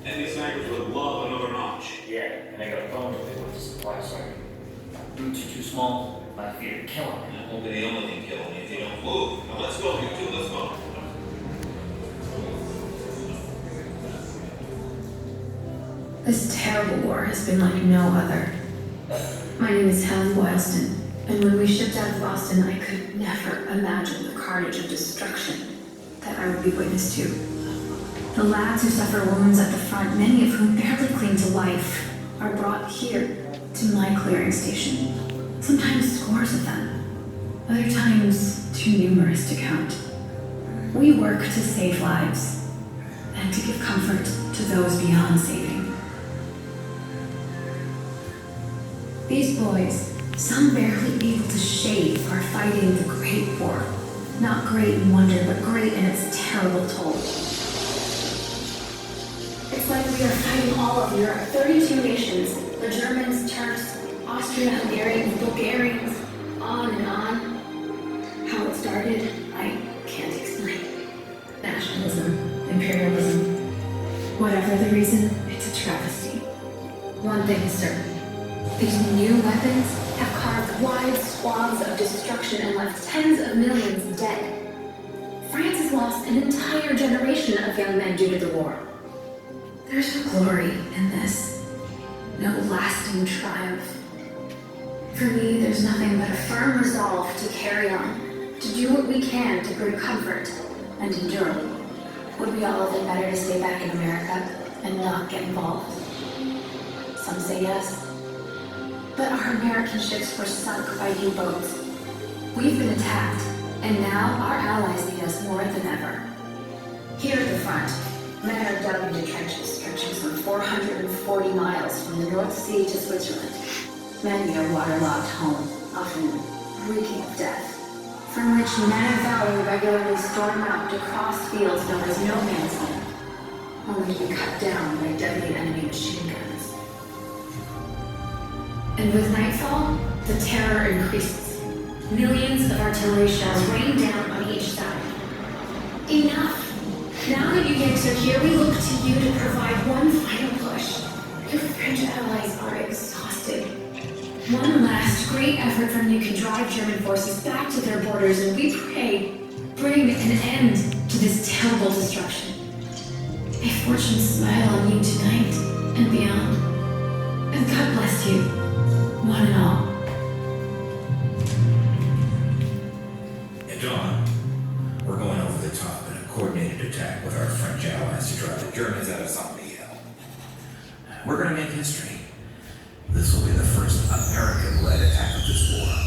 And these snipers would love another notch. Yeah, and I got a phone with it with the supply sergeant. Boots are too small, my feet are killing me. That won't be the only thing killing you if you don't move. Now let's go, you two, let's go. This terrible war has been like no other. My name is Helen Boylston, and when we shipped out of Boston, I could never imagine the carnage of destruction that I would be witness to. The lads who suffer wounds at the front, many of whom barely cling to life, are brought here to my clearing station. Sometimes scores of them, other times too numerous to count. We work to save lives and to give comfort to those beyond saving. These boys, some barely able to shave, are fighting the Great War. Not great in wonder, but great in its terrible toll. It's like we are fighting all of Europe, 32 nations, the Germans, Turks, Austria-Hungarians, Bulgarians, on and on. How it started, I can't explain. Nationalism, imperialism, whatever the reason, it's a travesty. One thing is certain. These new weapons have carved wide swaths of destruction and left tens of millions dead. France has lost an entire generation of young men due to the war. There's no glory in this, no lasting triumph. For me, there's nothing but a firm resolve to carry on, to do what we can to bring comfort and endure. Would we all have been better to stay back in America and not get involved? Some say yes. But our American ships were sunk by U-boats. We've been attacked, and now our allies need us more than ever. Here at the front, men are dug into trenches stretching some 440 miles from the North Sea to Switzerland. Many are waterlogged home, often reeking of death, from which men of valor regularly storm out to cross fields known as no man's land, only to be cut down by deadly enemy machine guns. And with nightfall, the terror increases. Millions of artillery shells rain down on each side. Enough! Now that you yanks are here, we look to you to provide one final push. Your French allies are exhausted. One last great effort from you can drive German forces back to their borders, and we pray, bring an end to this terrible destruction. May fortune smile on you tonight and beyond. And God bless you, one and all. At dawn, we're going over the top in a coordinated attack with our French allies to drive the Germans out of zombie hell. We're going to make history. This will be the first American-led attack of this war.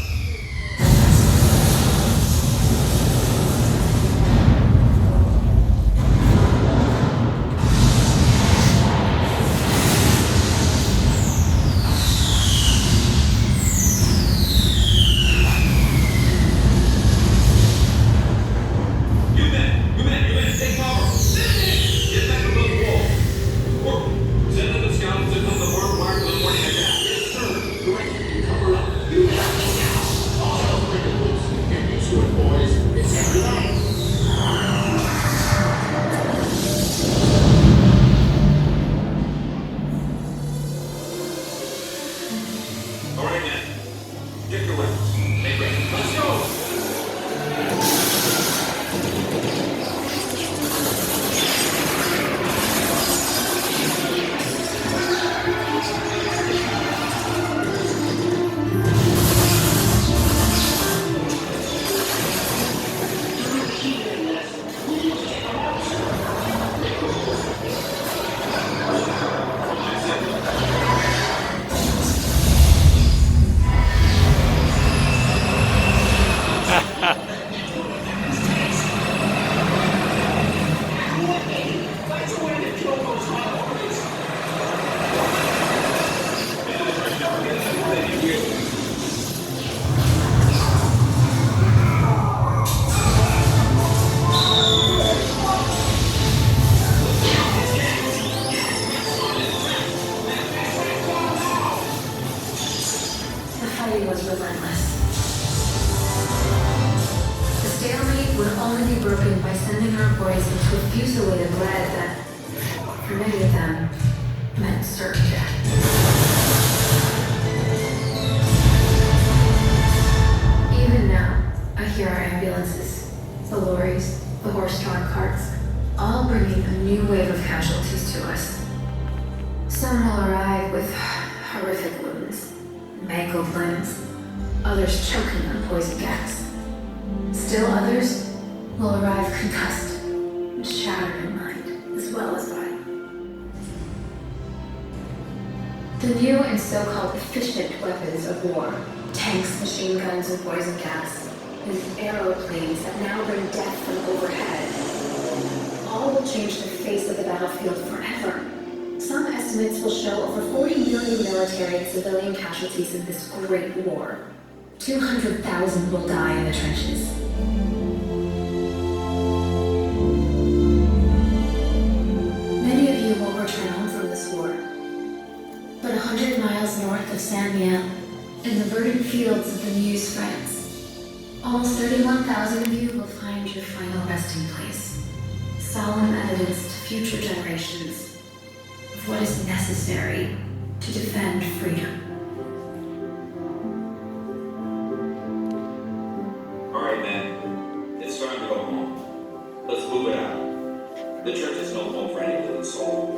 Cover up. You have them meant certain death. Even now, I hear our ambulances, the lorries, the horse-drawn carts, all bringing a new wave of casualties to us. Some will arrive with horrific wounds, mangled limbs, others choking on poison gas. Still others will arrive concussed and shattered in mind as well as body. The new and so-called efficient weapons of war, tanks, machine guns, and poison gas, and aeroplanes that now bring death from overhead, all will change the face of the battlefield forever. Some estimates will show over 40 million military and civilian casualties in this great war. 200,000 will die in the trenches. Many of you won't return home from this war. But 100 miles north of Saint-Mihiel, in the verdant fields of the Meuse, France, almost 31,000 of you will find your final resting place. Solemn evidence to future generations of what is necessary to defend freedom. Alright, man. It's time to go home. Let's move it out. The church is no home for any living soul.